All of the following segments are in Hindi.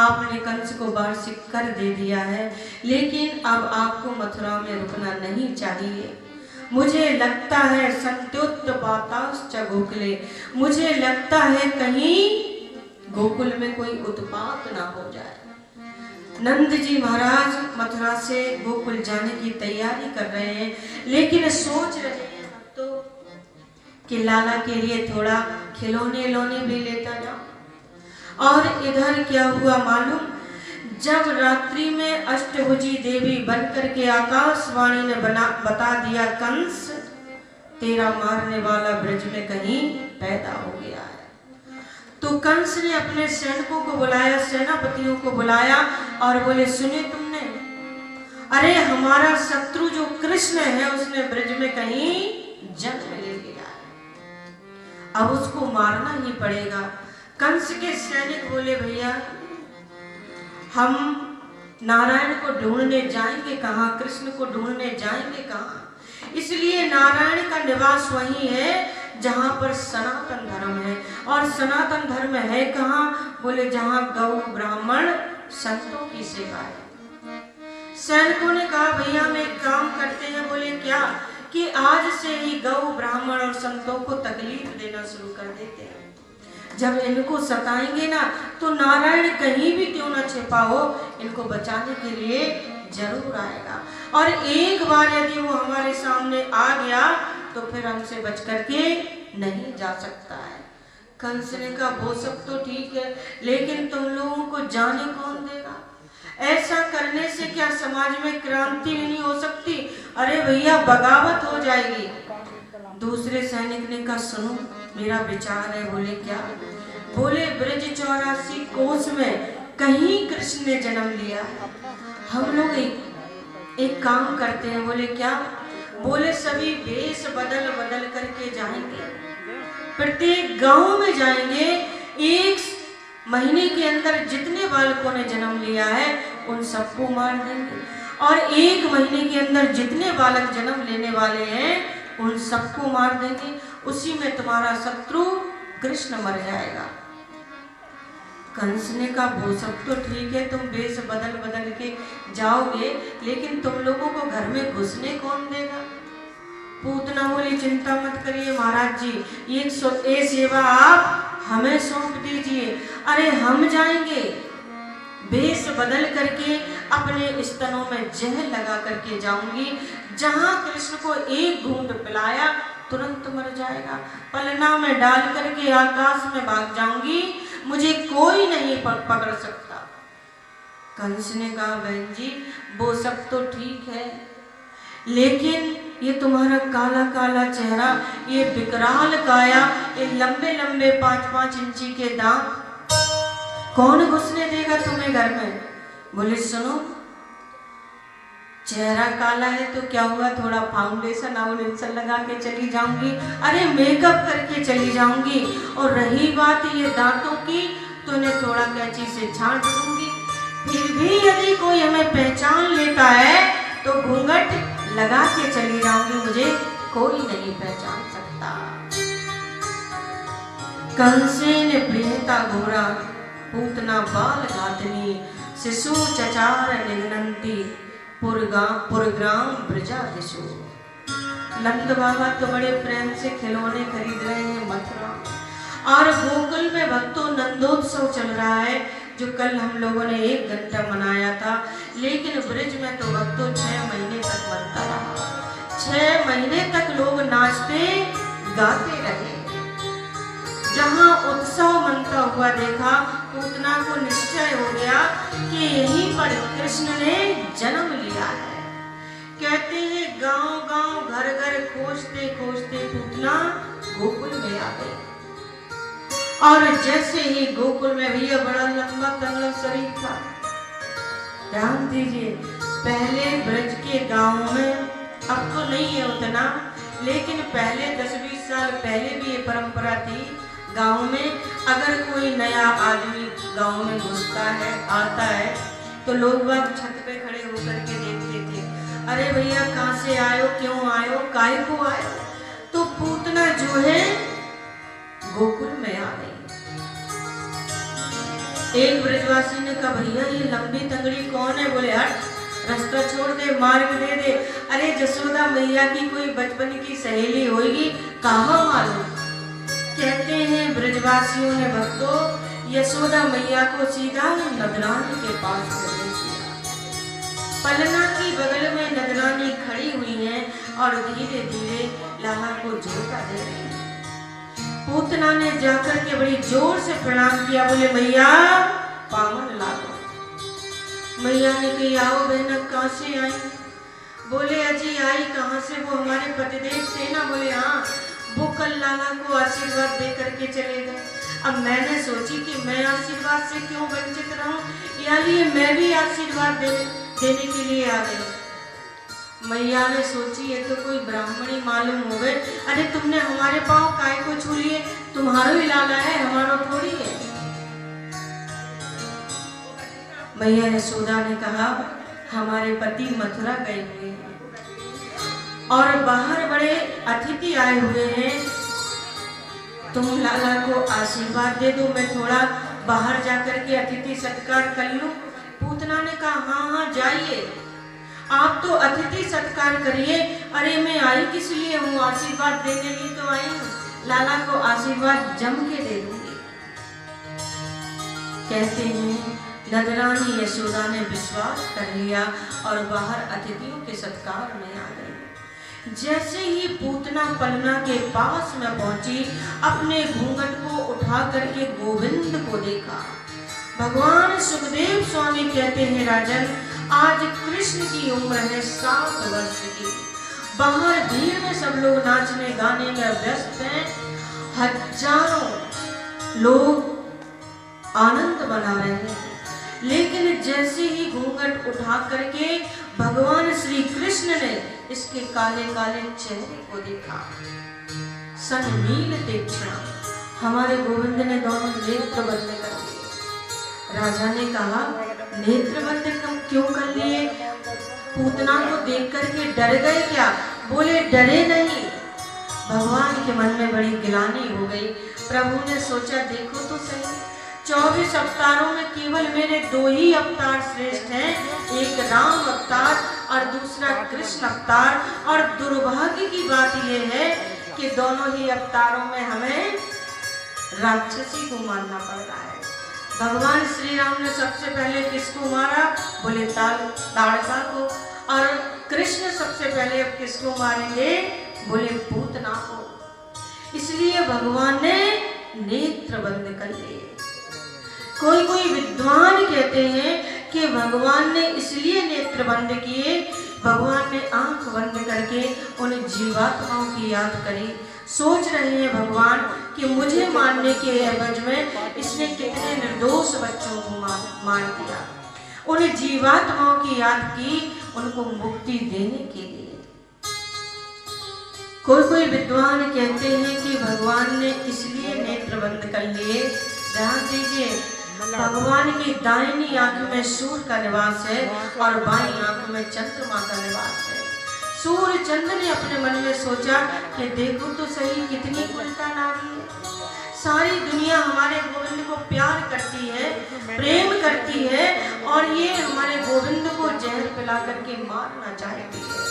आपने कंस को वार्षिक कर दे दिया है, लेकिन अब आपको मथुरा में रुकना नहीं चाहिए। मुझे लगता है संत्योत्पाताश्च गोकुले, मुझे लगता है कहीं गोकुल में कोई उत्पात ना हो जाए। नंद जी महाराज मथुरा से गोकुल जाने की तैयारी कर रहे हैं, लेकिन सोच रहे हैं तो कि लाला के लिए थोड़ा खिलौने लोने भी लेता जाओ। और इधर क्या हुआ मालूम, जब रात्रि में अष्टभुजी देवी बनकर के आकाशवाणी ने बता दिया कंस तेरा मारने वाला ब्रज में कहीं पैदा हो गया है, तो कंस ने अपने सैनिकों को बुलाया, सेनापतियों को बुलाया और बोले सुने तुमने, अरे हमारा शत्रु जो कृष्ण है उसने ब्रज में कहीं जन्म ले लिया है, अब उसको मारना ही पड़ेगा। कंस के सैनिक बोले भैया हम नारायण को ढूंढने जाएंगे कहाँ, कृष्ण को ढूंढने जाएंगे कहाँ, इसलिए नारायण का निवास वही है जहाँ पर सनातन धर्म है। और सनातन धर्म है कहाँ, बोले जहाँ गौ ब्राह्मण संतों की सेवा है। सैनिकों ने कहा भैया हम एक काम करते हैं, बोले क्या, कि आज से ही गौ ब्राह्मण और संतों को तकलीफ देना शुरू कर देते हैं। जब इनको सताएंगे ना तो नारायण कहीं भी क्यों ना छिपा हो, इनको बचाने के लिए जरूर आएगा। और एक बार यदि वो हमारे सामने आ गया तो फिर हमसे बच करके नहीं जा सकता है। कंस ने कहा वो सब तो ठीक है, लेकिन तुम लोगों को जाने कौन देगा, ऐसा करने से क्या समाज में क्रांति नहीं हो सकती, अरे भैया बगावत हो जाएगी। दूसरे सैनिक ने कहा सुनो मेरा विचार है। बोले क्या, बोले ब्रज 84 कोस में कहीं कृष्ण ने जन्म लिया, हम लोग एक काम करते हैं। बोले क्या, बोले सभी वेश बदल बदल करके जाएंगे, प्रत्येक गांव में जाएंगे, एक महीने के अंदर जितने बालकों ने जन्म लिया है उन सबको मार देंगे, और एक महीने के अंदर जितने बालक जन्म लेने वाले हैं उन सबको मार देंगे, उसी में तुम्हारा शत्रु कृष्ण मर जाएगा। कंस ने कहा वो सब तो ठीक है, तुम वेश बदल बदल के जाओगे, लेकिन तुम लोगों को घर में घुसने कौन देगा। पूतना बोली चिंता मत करिए महाराज जी, ये सेवा आप हमें सौंप दीजिए। अरे हम जाएंगे वेश बदल करके, अपने स्तनों में जहर लगा करके जाऊंगी, जहां कृष्ण को एक घूंट पिलाया तुरंत मर जाएगा, पलना में डाल करके आकाश में भाग जाऊंगी, मुझे कोई नहीं पकड़ सकता। कंस ने कहा बहन जी वो सब तो ठीक है, लेकिन ये तुम्हारा काला काला चेहरा, ये विकराल काया, ये लंबे लंबे 5-5 इंची के दांत, कौन घुसने देगा तुम्हें घर में। बोले सुनो चेहरा काला है तो क्या हुआ, थोड़ा फाउंडेशन आउंडेशन लगा के चली जाऊंगी, अरे मेकअप करके चली जाऊंगी, और रही बात ये दांतों की तो इन्हें थोड़ा कैंची से छांट दूंगी, फिर भी यदि कोई हमें पहचान लेता है तो घूंघट लगा के चली जाऊंगी, मुझे कोई नहीं पहचान सकता। कंसेन प्रियता घोरा पूतना बाल घातनी, शिशु चचार निघनंती पुरग्राम ब्रजादिशु। नंद बाबा तो बड़े प्रेम से खिलौने खरीद रहे हैं मथुरा, और गोकुल में भक्तों नंदोत्सव चल रहा है, जो कल हम लोगों ने 1 घंटा मनाया था, लेकिन ब्रज में तो भक्तों 6 महीने तक बनता रहा। 6 महीने तक लोग नाचते गाते रहे। जहाँ उत्सव मनता हुआ देखा, पूतना को निश्चय हो गया कि यहीं पर कृष्ण ने जन्म लिया है। कहते हैं गांव गांव घर घर खोजते खोजते पूतना गोकुल में आ गई, और जैसे ही गोकुल में भैया बड़ा लंबा तंगड़ा शरीर था। ध्यान दीजिए, पहले ब्रज के गांव में, अब तो नहीं है उतना, लेकिन पहले 10-20 साल पहले भी ये परंपरा थी, गांव में अगर कोई नया आदमी गांव में घुसता है, आता है, तो लोग वह छत पे खड़े होकर के देखते थे, अरे भैया कहाँ से आयो, क्यों आयो, काहे को आयो। तो पूतना जो है गोकुल में आ गई। एक ब्रजवासी ने कहा भैया ये लंबी तंगड़ी कौन है? बोले हट, रास्ता छोड़ दे, मार्ग दे दे। अरे जसोदा मैया की कोई बचपन की सहेली होगी, कहाँ मालूम। कहते हैं ब्रजवासियों ने भक्तों यशोदा मैया को सीधा नगरानी के पास भेज दिया। पलना की बगल में नगरानी खड़ी हुई है और धीरे धीरे लाला को झोंका दे रही है। पूतना ने जाकर के बड़ी जोर से प्रणाम किया, बोले मैया पावन लागो। मैया ने कही आओ बहना, कहाँ से आई? बोले अजी आई कहाँ से, वो हमारे पतिदेव थे ना। बोले हाँ, वो कल लाला को आशीर्वाद दे करके चले गए। अब मैंने सोची कि मैं आशीर्वाद से क्यों वंचित रहूं, यानी मैं भी आशीर्वाद देने के लिए आ गई। मैया ने सोची ये तो कोई ब्राह्मणी मालूम हो गए। अरे तुमने हमारे पांव काय को छू लिए? तुम्हारो ही लाला है, हमारो थोड़ी है। मैया यशोदा ने कहा हमारे पति मथुरा गए हुए हैं और बाहर बड़े अतिथि आए हुए हैं, तुम लाला को आशीर्वाद दे दो, मैं थोड़ा बाहर जाकर के अतिथि सत्कार कर लूं। पूतना ने कहा हाँ हाँ जाइए, आप तो अतिथि सत्कार करिए। अरे मैं आई किस लिए हूँ? आशीर्वाद देने ही तो आई हूँ, लाला को आशीर्वाद जम के दे दूंगी। कहते हैं नगरानी यशोदा ने विश्वास कर लिया और बाहर अतिथियों के सत्कार में आ गई। जैसे ही पूतना पलना के पास में पहुंची, अपने घूंघट को उठा करके गोविंद को देखा। भगवान सुखदेव स्वामी कहते हैं राजन, आज कृष्ण की उम्र है 7 वर्ष की। बाहर भीड़ में सब लोग नाचने गाने में व्यस्त हैं, हजारों लोग आनंद मना रहे हैं। लेकिन जैसे ही घूंघट उठा करके भगवान श्री कृष्ण ने इसके काले काले चेहरे को देखा, सननील तीक्ष्ण, हमारे गोविंद ने दोनों नेत्र बंद कर लिए। राजा ने कहा नेत्र बंद क्यों कर लिए? पूतना को देख करके डर गए क्या? बोले डरे नहीं। भगवान के मन में बड़ी गिलानी हो गई। प्रभु ने सोचा देखो तो सही, 24 अवतारों में केवल मेरे 2 ही अवतार श्रेष्ठ हैं, एक राम अवतार और दूसरा कृष्ण अवतार। और दुर्भाग्य की बात यह है कि दोनों ही अवतारों में हमें राक्षसी को मारना पड़ रहा है। भगवान श्री राम ने सबसे पहले किसको मारा? बोले ताड़का को। और कृष्ण सबसे पहले अब किसको मारेंगे? बोले पूतना को। इसलिए भगवान ने नेत्र बंद कर लिए। कोई विद्वान कहते हैं कि भगवान ने इसलिए नेत्र बंद किए, भगवान ने आंख बंद करके उन जीवात्माओं की याद करी। सोच रहे हैं भगवान कि मुझे मारने के एवज में इसने कितने निर्दोष बच्चों को मार दिया। उन जीवात्माओं की याद की, उनको मुक्ति देने के लिए। कोई विद्वान कहते हैं कि भगवान ने इसलिए नेत्र बंद कर लिए, ध्यान दीजिए, भगवान की दाहिनी आंख में सूर्य का निवास है और बाईं आंख में चंद्रमा का निवास है। सूर्य चंद्र ने अपने मन में सोचा कि देखो तो सही कितनी उल्टा नारी है। सारी दुनिया हमारे गोविंद को प्यार करती है, प्रेम करती है, और ये हमारे गोविंद को जहर पिला करके मारना चाहती है।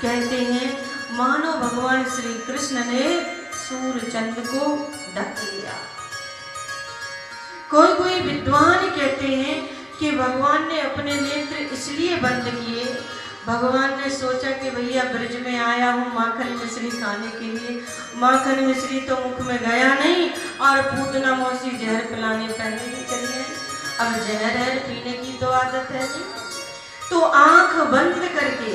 कहते हैं मानो भगवान श्री कृष्ण ने सूर्य चंद्र को ढक लिया। कोई विद्वान कहते हैं कि भगवान ने अपने नेत्र इसलिए बंद किए, भगवान ने सोचा कि भैया ब्रज में आया हूँ माखन मिश्री खाने के लिए, माखन मिश्री तो मुख में गया नहीं और पूतना मौसी जहर पिलाने पहले ही चली गई। अब जहर पीने की तो आदत है नहीं, तो आंख बंद करके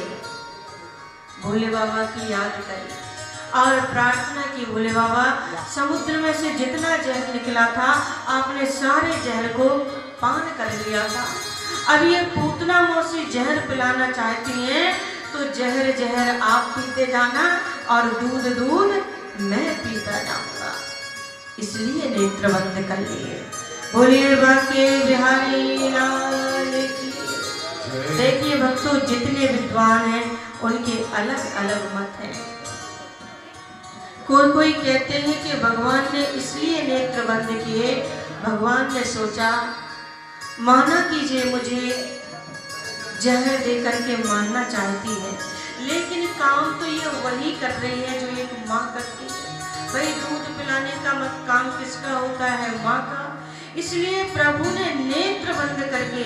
भोले बाबा की याद करी और प्रार्थना की, भोले बाबा समुद्र में से जितना जहर निकला था आपने सारे जहर को पान कर लिया था। अब ये पूतना मौसी जहर पिलाना चाहती हैं, तो जहर जहर आप पीते जाना और दूध दूध मैं पीता जाऊंगा। इसलिए नेत्र बंद कर लिए। बोलिए बाके बिहारी लाल की। देखिए भक्तों, जितने विद्वान हैं उनके अलग अलग मत हैं। कोई कहते हैं कि भगवान ने इसलिए नेत्र बंद किए, भगवान ने सोचा माना कीजिए मुझे जहर दे करके मारना चाहती है, लेकिन काम तो ये वही कर रही है जो एक माँ करती है। भाई दूध पिलाने का काम किसका होता है? माँ का। इसलिए प्रभु ने नेत्र बंद करके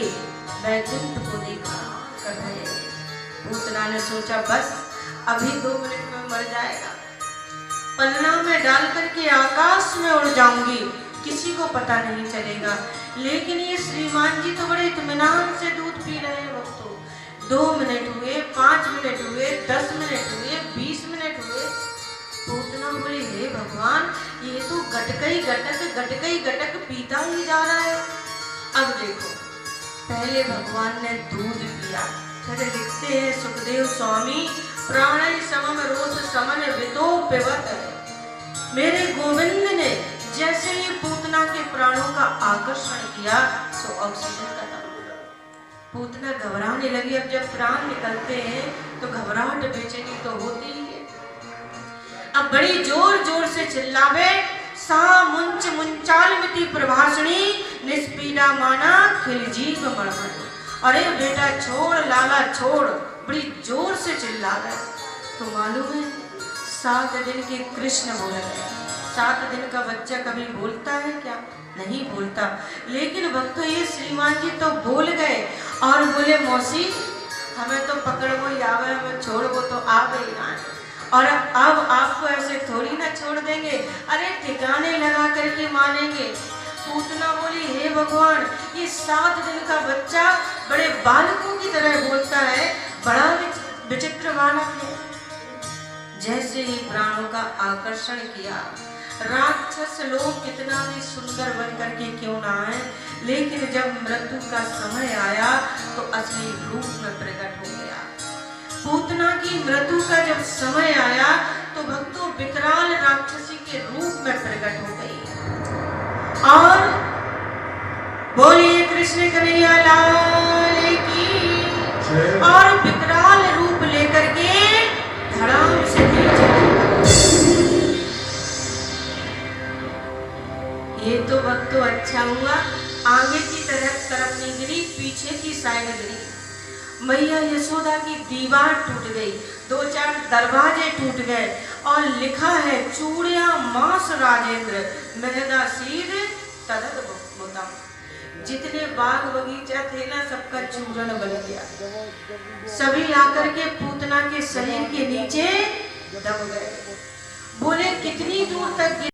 वैकुंठ को देखा कर रहे हैं। पूतना ने सोचा बस अभी 2 मिनट में मर जाएगा, पन्ना में डाल करके आकाश में उड़ जाऊंगी, किसी को पता नहीं चलेगा। लेकिन ये श्रीमान जी तो बड़े इत्मीनान से दूध पी रहे हैं। भक्तों 2 मिनट हुए, 5 मिनट हुए, 10 मिनट हुए, 20 मिनट हुए। पूतना बोले हे भगवान, ये तो गटकई गटक पीता ही जा रहा है। अब देखो, पहले भगवान ने दूध पिया, फिर लिखते हैं सुखदेव स्वामी प्राण समम रोष समन वितो पिबत। मेरे गोविंद ने जैसे ही पूतना के प्राणों का आकर्षण किया तो ऑक्सीजन खत्म हो गया। पूतना घबराने लगी। अब जब प्राण निकलते हैं तो घबराहट बेचैनी तो होती ही है। अब बड़ी जोर जोर से चिल्लावे सा मुंच मुंचाल मिति प्रभाषणी निष्पीड़ा माना खिलजीव मरमण। अरे बेटा छोड़, लाला छोड़, बड़ी जोर से चिल्ला गए। तो मालूम है 7 दिन के कृष्ण बोल गए। 7 दिन का बच्चा कभी बोलता है क्या? नहीं बोलता। लेकिन भक्तों ये श्रीमान जी तो बोल गए और बोले मौसी हमें तो पकड़ वो आवे, हमें छोड़ वो तो आ गई ना, और अब आपको ऐसे थोड़ी ना छोड़ देंगे, अरे ठिकाने लगा करके मानेंगे। पूतना बोली हे भगवान, ये 7 दिन का बच्चा बड़े बालकों की तरह बोलता है, बड़ा विचित्र बालक है। जैसे ही प्राणों का आकर्षण किया, राक्षस लोग कितना भी सुंदर बन करके क्यों ना आए, लेकिन जब मृत्यु का समय आया तो असली रूप में प्रकट हो गया। पूतना की मृत्यु का जब समय आया तो भक्तों विकराल राक्षसी के रूप में प्रकट हो गई। और बोलिए कृष्ण कन्हैया लाल की। और विकराल रूप लेकर के धड़ाम से नीचे। ये तो भक्तों अच्छा हुआ, आगे की तरफ नहीं गिरी, पीछे की साइड गिरी। मैया यशोदा की दीवार टूट गई, 2-4 दरवाजे टूट गए और लिखा है चूड़िया मास राजेंद्र मेहदा सीध तदत मुतम। जितने बाग बगीचा थे ना सबका चूर्ण बन गया। सभी आकर के पूतना के शरीर के नीचे दब गए। बोले कितनी दूर तक